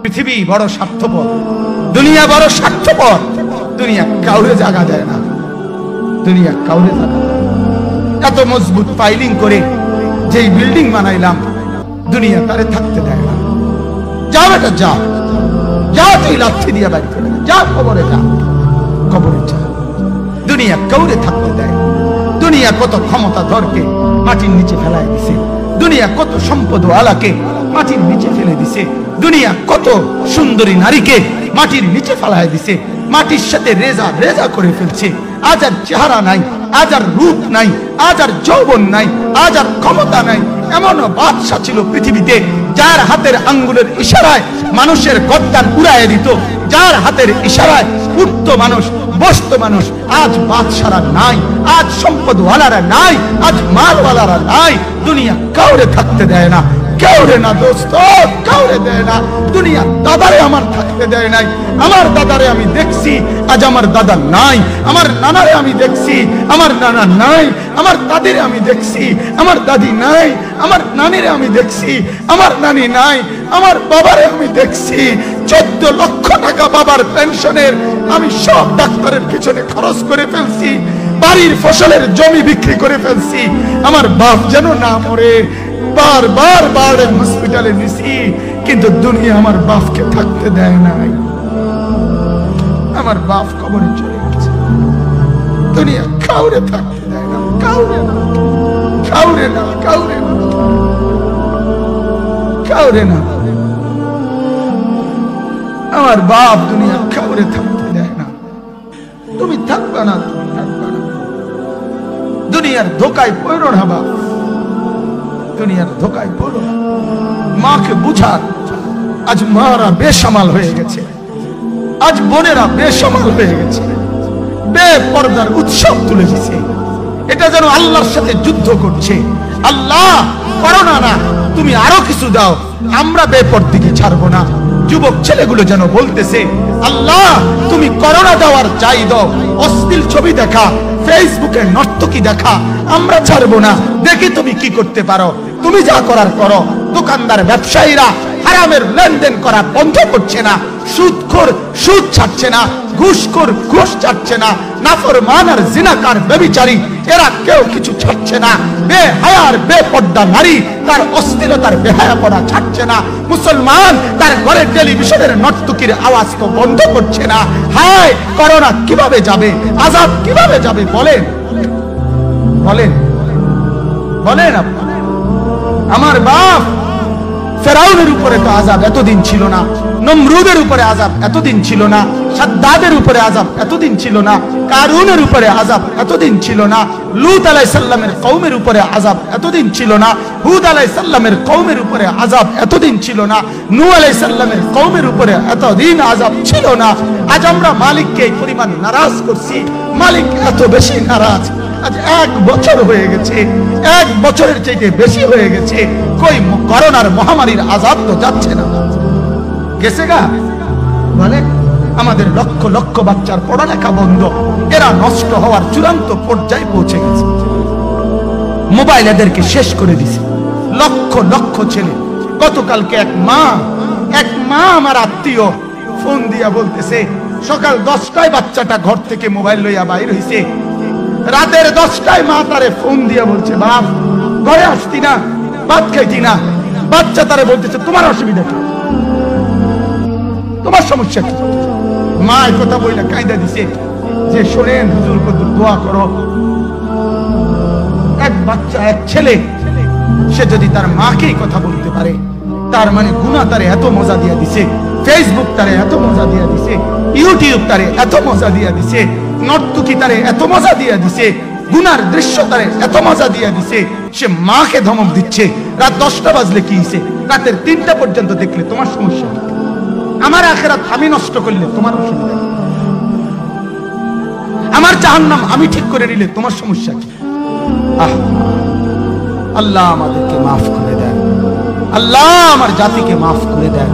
পৃথিবী বড় স্বার্থপর, দুনিয়া বড় স্বার্থপর। দুনিয়া কাউরে জায়গা দেয় না, দুনিয়া কাউরে জায়গা দেয় না। এত মজবুত ফাইলিং করে যেই বিল্ডিং বানাইলাম, দুনিয়া তারে থাকতে দেয় না। যা বেটা যা, যা তুই লাথি দিয়ে বাড়ি ফেলে যা, কবরে যা, কবরে যা। দুনিয়া কাউরে থাকতে দেয়। দুনিয়া কত ক্ষমতা ধরকে মাটির নিচে ফেলায় দিছে, দুনিয়া কত সম্পদ আলাকে মাটির নিচে ফেলে দিছে, দুনিয়া কত সুন্দরী নারীকে মাটির নিচে ফেলায় দিছে, মাটির সাথে রেজা রেজা করে ফেলছে। আজ আর চেহারা নাই, আজ আর রূপ নাই, আজ আর যৌবন নাই, আজ আর ক্ষমতা নাই। এমন বাদশা ছিল পৃথিবীতে যার হাতের আঙ্গুলের ইশারায় মানুষের গর্দান উড়াইয়া দিত, যার হাতের ইশারায় উঠত মানুষ, বসত মানুষ। আজ বাদশারা নাই, আজ সম্পদওয়ালারা নাই, আজ মালওয়ালারা নাই। দুনিয়া কাউরে থাকতে দেয় না, কাউরে না দোস্ত, কাউরে দেয় না। দুনিয়া দাদারে আমার থাকতে দেয় নাই। আমার দাদারে আমি দেখছি, আজ আমার দাদা নাই। আমার নানারে আমি দেখছি, আমার নানা নাই। আমার দাদিরে আমি দেখছি, আমার দাদি নাই। আমার নানিরে আমি দেখছি, আমার নানি নাই। আমার বাবারে আমি দেখছি, 14 লক্ষ টাকা বাবার পেনশনের আমি সব ডাক্তারের পিছনে খরচ করে ফেলছি, বাড়ির ফসলের জমি বিক্রি করে ফেলছি। আমার বাপ যেন না মরে বারবার বারবার হসপিটালে নিছি, কিন্তু দুনিয়া আমার বাপকে থাকতে দেয় নাই। আমার বাপ কবরে চলে গেছে, দুনিয়া কাউরে থাকতে দেয় না, কাউরে না, কাউরে না, কাউরে না, কাউরে না। আমার বাপ দুনিয়া কাউরে থাকতে দেয় না। তুমি থাকবে না, তুমি থাকবে না। দুনিয়ার ধোকায় পড়ো না বাপ, দুনিয়ার ধোকায় পড়ো না। মাকে বুঝার, আজ মারা বেসামাল হয়ে গেছে, আজ বোনেরা বেসামাল হয়ে গেছে, বেপরদার উৎসব তুলে দিছে। এটা যেন আল্লাহর সাথে যুদ্ধ করছে। আল্লাহ করোনা না, তুমি আরো কিছু দাও, আমরা বেপরদিকে ছাড়বো না। যুবক ছেলেগুলো যেন বলতেছে, আল্লাহ তুমি করোনা দেওয়ার চাই দাও, অশ্লীল ছবি দেখা, ফেসবুকে নর্তকী দেখা আমরা ছাড়বো না। দেখি তুমি কি করতে পারো, তুমি যা করার করো। দোকানদার ব্যবসায়ীরা হারামের লেনদেন করা বন্ধ করছে না, সুদখোর সুদ ছাড়ছে না, ঘুষখোর ঘুষ ছাড়ছে না, নাফরমান আর জিনাকার ব্যভিচারী এরা কেউ কিছু ছাড়ছে না। বেহায়ার বেপর্দা নারী তার অস্থিরতার বেহায়াপনা ছাড়ছে না। মুসলমান তার ঘরের টেলিভিশনের নর্তকীর আওয়াজ তো বন্ধ করছে না। হায় করোনা কিভাবে যাবে, আযাব কিভাবে যাবে বলেন, বলেন, বলেন। আমার বাপ ফেরাউনের উপরে তো আযাব এতদিন ছিল না, নমরুদের উপরে আযাব এতদিন ছিল না, সাদ্দাদের উপরে আযাব এতদিন ছিল না, কারুনের উপরে আযাব এতদিন ছিল না, লূত আলাইহিস সালামের কওমের উপরে আযাব এতদিন ছিল না, হুদ আলাইহিস সালামের কওমের উপরে আযাব এতদিন ছিল না, নূহ আলাইহিস সালামের কওমের উপরে এতদিন আযাব ছিল না। আজ আমরা মালিককে এই পরিমাণ নারাজ করছি, মালিক এত বেশি নারাজ। আজ 1 বছর হয়ে গেছে, 1 বছরের চাইতে বেশি হয়ে গেছে, কই করোনার মহামারীর আযাব তো যাচ্ছে না, গেছে গা বলে। আমাদের লক্ষ লক্ষ বাচ্চার পড়ালেখা বন্ধ, এরা নষ্ট হওয়ার চূড়ান্ত পর্যায়ে পৌঁছে গেছে। মোবাইল এদেরকে শেষ করে দিছে, লক্ষ লক্ষ ছেলে। গতকালকে এক মা আমার আত্মীয় ফোন দিয়া বলতেছে, সকাল 10টায় বাচ্চাটা ঘর থেকে মোবাইল লইয়া বাইর হইছে, রাতের 10টায় মা তারে ফোন দিয়া বলছে, বাপ ঘরে আসতি না, ভাত খাইতি না। বাচ্চা তারে বলতেছে, তোমার অসুবিধা কি, তোমার সমস্যা কি? মা এই কথা বইলা কায়দা দিছে যে, শোনেন হুজুর কত দোয়া করো। এক বাচ্চা, এক ছেলে, সে যদি তার মাকেই কথা বলতে পারে, তার মানে গুনাহ তারে এত মজা দিয়া দিছে, ফেসবুক তারে এত মজা দিয়া দিছে, ইউটিউব তারে এত মজা দিয়া দিছে, নর্তকী তারে এত মজা দিয়া দিছে, গুনার দৃশ্য তারে এত মজা দিয়া দিছে, সে মাকে ধমক দিচ্ছে। রাত 10টা বাজলে কি হইছে, রাতের 3টা পর্যন্ত দেখলে তোমার সমস্যা, আমার আখিরাত আমি নষ্ট করলে তোমার অসুবিধা, আমার জাহান্নাম আমি ঠিক করে নিলে তোমার সমস্যা কি? আল্লাহ আমাদেরকে মাফ করে দেন, আল্লাহ আমার জাতিকে মাফ করে দেন।